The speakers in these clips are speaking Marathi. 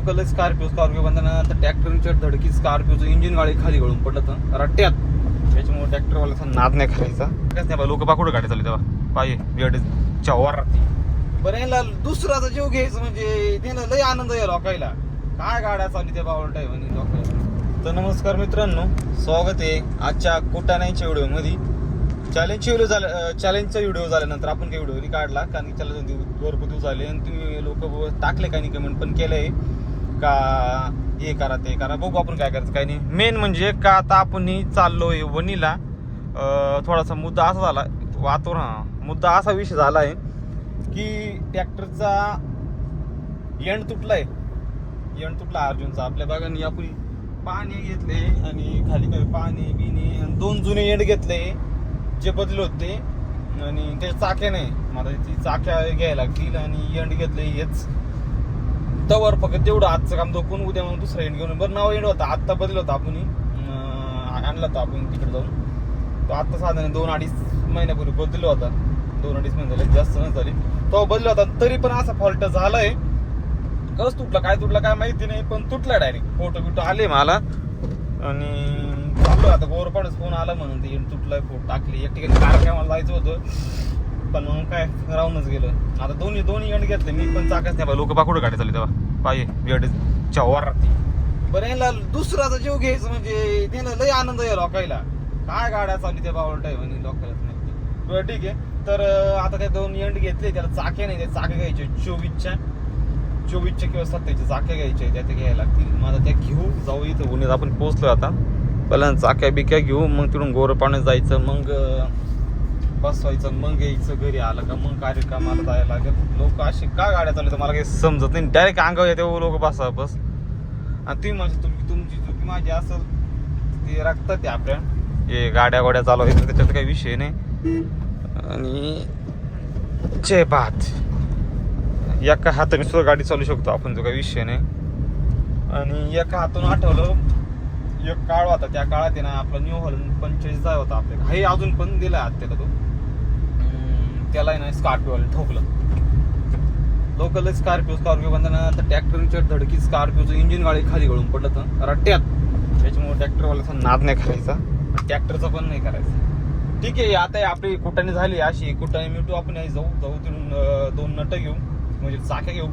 लोकल स्कॉर्पिओ बंधना तर ट्रॅक्टरच्या धडकी स्कॉर्पिओचं इंजिन गाडी खाली गळून पडलं तर रट्ट्यात. त्याच्यामुळे ट्रॅक्टरवाल्याचा नाद नाही करायचा. काहीच नाही, लोक बाकुडं गाडी चालली तेव्हा पाहिजे बेडच्या वर राहते. बरं याला दुसराचा जीव घ्यायचं म्हणजे त्याला लय आनंद आहे लोकायला. काय गाड्या चालली त्या बावळट आहे म्हणे लोकायला. तर नमस्कार मित्रांनो, स्वागत आहे आजच्या कुटाण्याच्या व्हिडिओमध्ये. चॅलेंजचा व्हिडिओ झाल्यानंतर आपण काही व्हिडिओ काढला, कारण की त्याला भरपूर दिवस झाले आणि तुम्ही लोक टाकले काही नाही, कमेंट पण केलंय का हे करा ते करा. बघू आपण काय करायचं काही नाही. मेन म्हणजे का आता आपण चाललोय वणीला. थोडासा मुद्दा असा झाला मुद्दा असा विषय झाला आहे की ट्रॅक्टरचा एंड तुटला अर्जुनचा. आपल्या बागांनी आपण पाणी घेतले आणि खाली काही पाणी बिणी आणि 2 जुने एंड घेतले जे बदले होते आणि त्याच्या चाक्या नाही. मला ती चाक्या घ्यायला लागतील आणि एंड घेतले हेच तवर फक्त तेवढं आजचं काम धोकून उद्या मग दुसरा एंड घेऊन. बरं नाव एंड होता आत्ता बदल होता, आपण आणला होता आपण तिकडे जाऊन. तो आत्ता साधारण 2-2.5 महिन्यापूर्वी बदलला होता. 2-2.5 महिने झाले, जास्त नाही झाली. तो बदलला होता तरी पण असा फॉल्ट झालाय. कसं तुटला काय माहिती नाही, पण तुटला डायरेक्ट. फोटो बिटो आले मला आणि चालू आता गोरपाडच फोन आला म्हणून ते तुटलाय. फोटो टाकली. एक ठिकाणी कारखान्याला जायचं होतं पण मग काय राहूनच गेलं. आता दोन्ही एंड घेतले मी, पण चाकच नाही. लोक बाकुडं गाडी चालली तेव्हा पाहिजे बेडच्या वर राहते. बरं याला दुसराचा जीव घ्यायचं म्हणजे त्याला लय आनंद आहे लोकायला. काय गाड्या चालली त्या बावळट आहे म्हणे लोकायलाच नाही. बरं ठीक आहे. तर आता काय 2 एंड घेतले, त्याला चाक्या नाही. त्या चाक्या घ्यायच्या 24च्या किंवा 27च्या चाक्या घ्यायच्या, त्या घ्यायला लागतील. मग आता त्या घेऊ जाऊ. इथं उन्हात आपण पोहोचलो आता. पहिल्यांदा चाक्या बिक्या घेऊ, मग तिकडून गोरपाण्यात जायचं, मग बसवायचं, मग यायचं घरी. आलं का मग कार्यक्रमाला जायला लागेल. लोक अशी का गाड्या चालू मला काही समजत नाही. डायरेक्ट अंगावर येते लोक बस. आणि तुमची चुकी माझी असेल ते राखतात ते आपल्या हे गाड्या चालवायचं, त्याच्यात काही विषय नाही. आणि चे भात एका हाताने सुद्धा गाडी चालू शकतो आपण, जो काही विषय नाही. आणि एका हातून आठवलं एक काळ होता, त्या काळात आहे ना आपला न्यू हॉलंड 45 होता आपल्याला. हे अजून पण दिला हात त्याला. त्याला आहे ना स्कॉर्पिओला ठोकलं. लोकल स्कॉर्पिओ बंधना तर ट्रॅक्टरच्या धडकी स्कॉर्पिओचं इंजिन गाडी खाली गळून पडलं तर रट्ट्यात. त्याच्यामुळे ट्रॅक्टरवाल्याचा नाद नाही करायचा, ट्रॅक्टरचा पण नाही करायचा. ठीक आहे. आता आपली कुटाणी झाली अशी. कुटाणी मिटू आपण जाऊ तिथून 2 नट घेऊ, म्हणजे चाक्या घेऊ.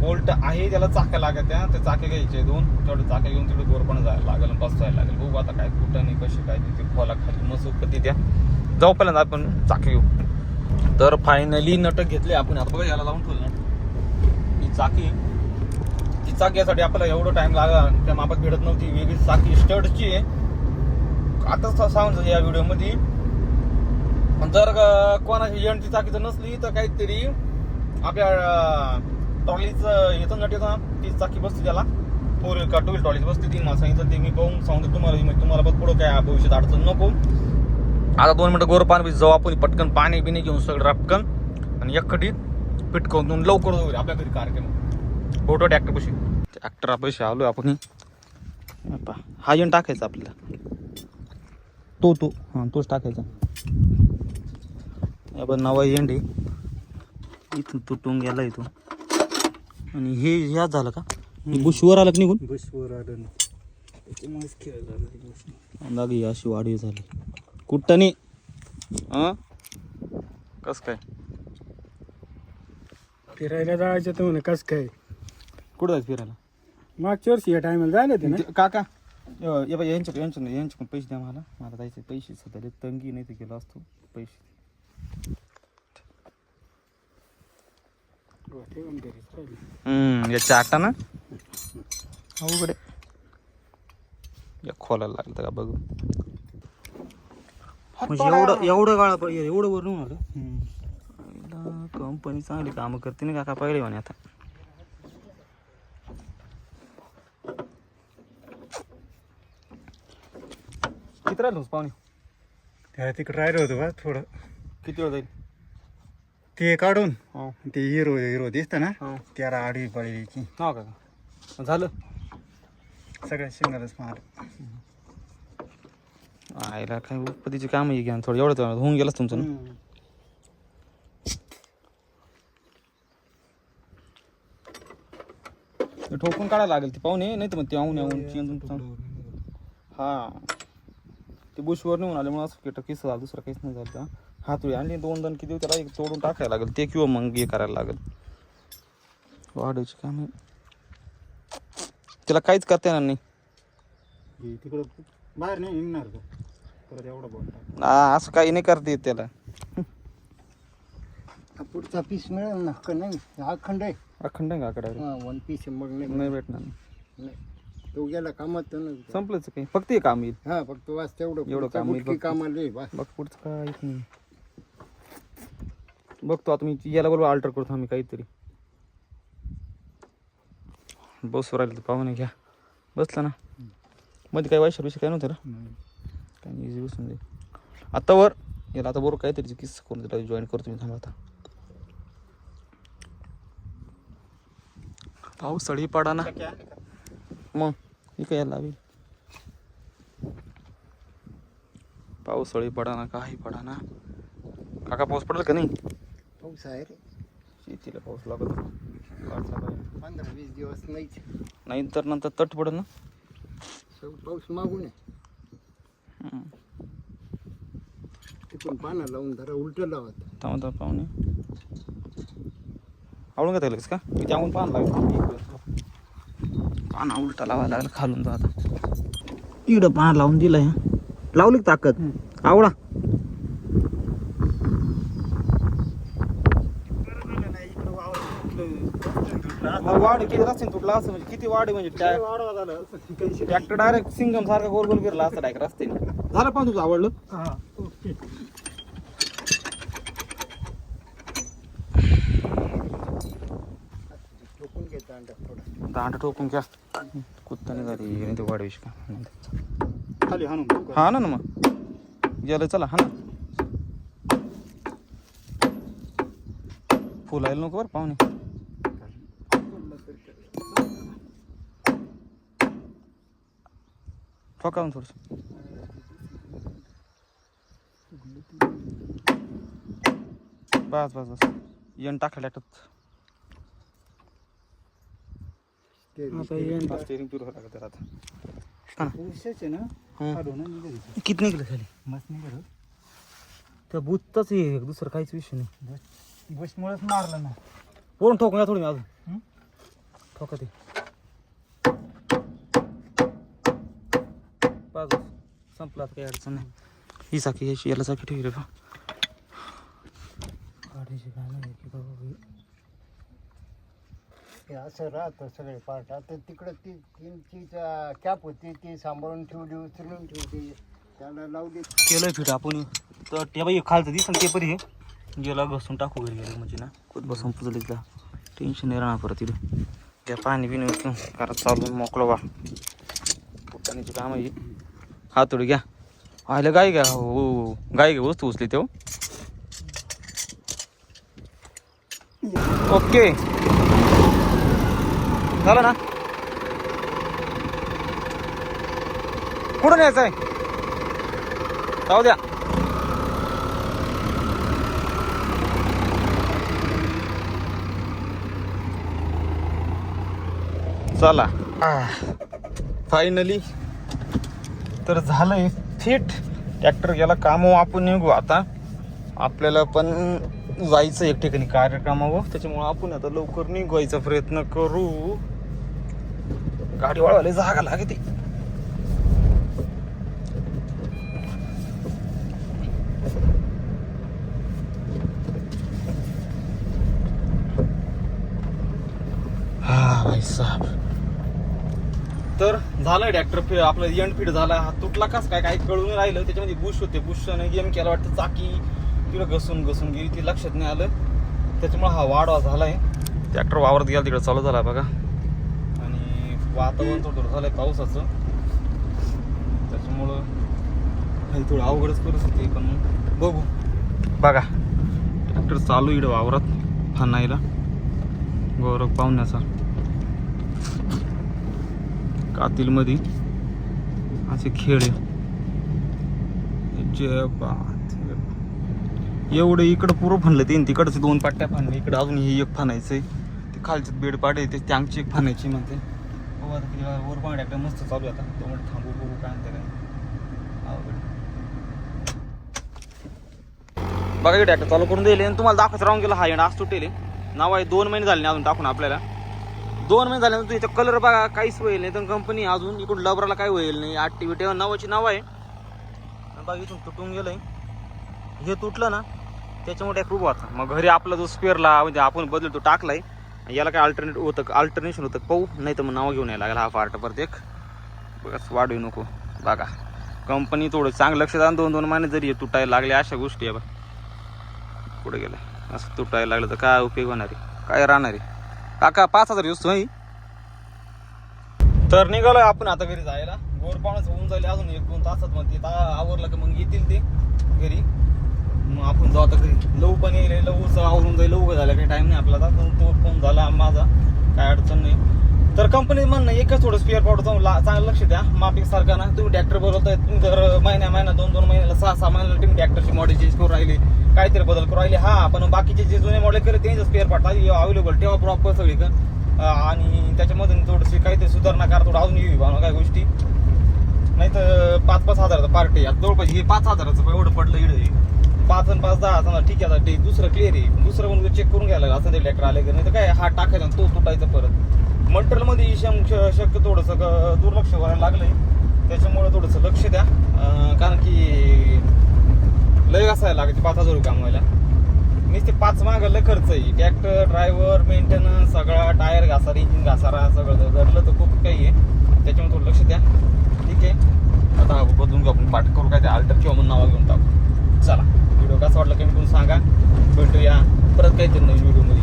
बोल्ट आहे त्याला चाक्या लागत त्या चाक्या घ्यायचे 2. तेवढे चाक्या घेऊन तिकडे गोरपण जायला लागेल, बसवायला लागेल. बघू आता काय कुटाणी कशी काय तिथे खोला खाली मसूक कधी त्या जाऊ. पहिल्यांदा आपण चाक्या घेऊ. तर फायनली नट घेतले आपण. आता बघा याला लावून ठेवलं नट. ही चाकी यासाठी आपल्याला एवढं टाइम लागला, त्या मापात भेटत नव्हती. वेगळी चाकी स्टडची आहे. आता सांगतो या व्हिडिओमध्ये. जर कोणाची एंडची चाकी जर नसली तर काहीतरी आपल्या ट्रॉलीचं येतं नट येतं, ती चाकी बसते त्याला. 4 व्हील का 2 व्हील ट्रॉलीच बसते. ती मला सांगितलं ते मी पाहून सांगतो तुम्हाला पण पुढं काय भविष्यात अडचण नको. आता 2 मिनिटं गोर पाणी जाऊ आपण, पटकन पाणी बिणी घेऊन सगळं रापकन आणि एकखटी पिटकवून लवकर जाऊ आपल्या घरी कार्यक्रम. फोटो ट्रॅक्टर पैसे आलो आपण. हा येऊन टाकायचा आपल्याला, तोच टाकायचा. आपण नवा एंड इथून तुटून गेला इथून. आणि हे याच झालं का बुशवर आलं निघून? बुशवर आलं अंदाज अशी वाढी झाली कुठं कस काय फिरायला जायचं तर म्हणे. कस काय कुठं जायचं फिरायला? मागच्या वर्षी या टायमाला जायला ते ना काका यांच्याकडून पैसे द्या. मला जायचे पैसे सध्या तंगी नाही तर गेलो असतो पैसे. याच्या आटा ना अवघडे खोलायला लागलं का बघू. म्हणजे एवढं गाळा पाहिजे, एवढं वरून आलं. कंपनी चांगली कामं करते ना काका पहिले म्हणे. आता किती राहिलं पाहुणे? त्या तिकडे राहिलं होतं बा थोडं. किती वेळ जाईल ते काढून? ते हिरो दिसतं ना, हो. त्याला आडवी पडली. हो का झालं सगळ्या शिंगालाच मार. आयला काय उपतीची काम आहे घ्या थोडं. एवढं होऊन गेलं तुमचं ना. ठोकून काढायला लागेल ती पाहुणे, नाही तर मग ते येऊन हा ते बुशवर नेऊन आल्यामुळे असं किट किस्सा झाला, दुसरं काहीच नाही झालं. हातोडी आणली 2 दण किती त्याला एक तोडून टाकायला लागेल ते, किंवा मग हे करायला लागेल वाढायची काम. त्याला काहीच करता येणार नाही, तिकडं बाहेर नाही निघणार का परत एवढा बोट. असं काही नाही करता येत त्याला. पुढचा पीस मिळेल ना का नाही? अखंड आहे, अखंड आहे का आकडा? हा 1 पीस मग नाही भेटणार. नाही तो गेला कामात ना, संपलंच काही, फक्त हे काम येईल. हा फक्त वाच तेवढं एवढं काम येईल. कामाला बस. बघ पुढचं काय येत नाही. बघतो आता मी याला बरोबर अल्टर करतो आम्ही काहीतरी. बसवर राहिलं तर पाहुणे घ्या, बसला ना मध्ये काही वायशर विषय काय नव्हतं ना, काही नाही, इझी बसून दे आता वर. याला आता बरोबर काहीतरी किस्सा करून त्याला जॉईन करतो मी. थांबा आता पाऊसळी पडा ना, मग हे काय यायला लावेल. पाऊसळी पडा ना, काही पडा ना. काका पाऊस पडेल का नाही? पाऊस आहे रे, शेतीला पाऊस लागत 15-20 दिवस नाहीच. नाही तर नंतर तट पडेल ना. पाऊस मागून आहे तिथून पाना लावून जरा उलट लावत. थांबा पाहुणे आवडून घेता येईल का? मी त्याहून पान लागेल, पाना उलटा लावायला लागला खालून. तर आता इकडं पान लावून दिलंय, लावली ताकद आवडा. वाढ किती रस्त्याने तुटला असं, म्हणजे किती वाढ म्हणजे ट्रॅक्टर डायरेक्ट सिंगम सारखा गोल गोल फिरला असं डायरेक्ट रस्त्याने. झालं पण तुझं आवडलं? दांड ठोकून घ्या, कुत्ताने झाली ते वाढविश का खाली हाणून. हा ना मग गेलं, चला हा ना. फुलायला नको बरं पाहुणे. ठोकावून थोडस बस बस बस येण टाकायला स्टेरिंग दूर होता का आता. किती निघलं खाली? मस्त निघाल त्या बुतच हे दुसरं काहीच विषय नाही. बसमुळेच मारलं ना. वरून ठोकून घ्या थोडी अजून ठोका ते. बस संपला, काही अडचण नाही. ही चाकी याची याला चाकी ठेवली का गाडीची काय नाही की बाबा. असं राहतं सगळे पार्ट. आता तिकडं ती इंचीचा कॅप होती ती सांभाळून ठेवली, उचलून ठेवली, त्याला लावली. केलं फिट आपण तर ते बाई खालचं दिसन ते पण हे गेला घसून टाकू घरी गेलं म्हणजे ना खूप बसून पुजलं तिला टेन्शन नाही राहणार परत तिथे. त्या पाणी बिणी उचलून घरात चालून मोकळं वा पाण्याची काम आहे. हातोडी घ्या आयला गाय घ्या. हो गाय घ्या वस्तू उचली तेव्हा. ओके झालं ना. कुठं न्यायचं आहे जाऊ द्या. चला फायनली तर झालंय फिट. ट्रॅक्टर गेला कामावर, आपण निघू आता. आपल्याला पण जायचं एक ठिकाणी कार्यक्रमावर, त्याच्यामुळे आपण आता लवकर निघायचा प्रयत्न करू. गाडी वळवायला जागा लागते. हा भाई साहेब तर झालं ट्रॅक्टर आपलं एंड फिट झाला. हा तुटला कस काय काही कळून राहिलं. त्याच्यामध्ये बुश होते, बुशने गेम केला वाटतं. चाकी तिला घसून गेली, ती लक्षात नाही आलं. त्याच्यामुळे हा वाढवा झालाय. ट्रॅक्टर वावरत गेला तिकडे चालू झाला बघा. आणि वातावरण थोडं झालंय पावसाचं, त्याच्यामुळं काही थोडं अवघडच परिस्थिती आहे. पण बघू बघा ट्रॅक्टर चालू इकडे वावरात फानायला गौरव पाहुण्याचा कातीलमध्ये असे खेळ आहे. एवढं इकडं पुरं फणलं ते, तिकडचं 2 पाट्या फाणलं, इकडं अजून हे एक फाणायचंय. ते खालचे बेड पाडे ते टँकची फाण्याची म्हणते हो आता किती वर पण ट्रॅक्टर मस्त चालू आहे आता तो म्हणजे थांबू बघू काय म्हणते काय अवघड. बघा की ट्रॅक्टर चालू करून दिले आणि तुम्हाला दाखवत राहून गेला हा एंड आज तुटेल नाव आहे 2 महिने झाले नाही अजून टाकून आपल्याला 2 महिने झाल्यानंतर याचा कलर बघा काहीच होईल नाही तर कंपनी अजून इकडून लबराला काही होईल नाही ॲक्टिव्हिटी नावाची नाव आहे बघा इथून तुटून गेलंय हे तुटलं ना त्याच्यामुळे खूप होता मग घरी आपला जो स्पेअरला म्हणजे आपण बदलतो टाकलाय याला काय अल्टरनेशन होतं पाहू नाही तर मग नाव घेऊन यायला लागला हा पार्ट प्रत्येक बस वाढू नको बघा कंपनी थोडं चांगलं लक्ष द्या 2-2 महिने जरी तुटायला लागले अशा गोष्टी आहे बघ पुढे गेलं असं तुटायला लागलं तर काय उपयोग होणार आहे काय राहणार आहे काका 5,000 यूज नाही तर निघालोय आपण आता घरी जायला गोर पावणच होऊन जाईल अजून 1-2 तासात मग ते आवरलं की मग येतील ते घरी मग आपण जाऊ आता घरी लव पण येईल लवचं आवरून जाईल लव झालं काही टाईम नाही आपला आता तो फोन झाला माझा काय अडचण नाही तर कंपनी म्हणणं एकच थोडं स्पेअर पावडर जाऊन चांगलं लक्ष द्या मापिक सारखा ना तुम्ही ट्रॅक्टर बोलवताय तुम्ही जर महिन्या 2-2 महिन्याला 6-6 महिन्याला तुम्ही ट्रॅक्टरची मॉडेल चेंज करून राहिले काहीतरी बदल करून राहिले हा पण बाकीचे जे जुने मॉडेल केले त्यांचं स्पेअर पार्ट अवेलेबल ठेवा प्रॉपर सगळी आणि त्याच्यामधून थोडीशी काहीतरी सुधारणा करा थोडं अजून येऊ काही गोष्टी नाही तर 5-5 हजाराचं पार्ट आहे आता जवळपास हे 5,000चं एवढं पडलं इकडे 5 आणि 5 10 समजा ठीक आहे आता ते दुसरं क्लिअर आहे दुसरं पण चेक करून घ्यायला असं ते ट्रॅक्टर आले की नाही तर काय हा टाकायचा तो तुटायचा परत मटेरियलमध्ये शक्य थोडंसं दुर्लक्ष व्हायला लागलंय त्याच्यामुळे थोडंसं लक्ष द्या कारण की लय असायला लागते 5,000 रुपये कमवायला नुसते 5 मागं लय खर्च आहे ट्रॅक्टर ड्रायव्हर मेंटेनन्स सगळा टायर घासारा इंजिन घासारा सगळं धरलं तर खूप काही आहे त्याच्यामुळे थोडं लक्ष द्या ठीक आहे आता बदलून आपण पाठ करू काय ते अल्टर किंवा म्हणून नावा घेऊन टाकू चला व्हिडिओ कसा वाटला कमी करून सांगा भेटूया परत काहीतरी नवीन व्हिडिओमध्ये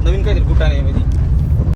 नवीन काहीतरी कुठं नाही मध्ये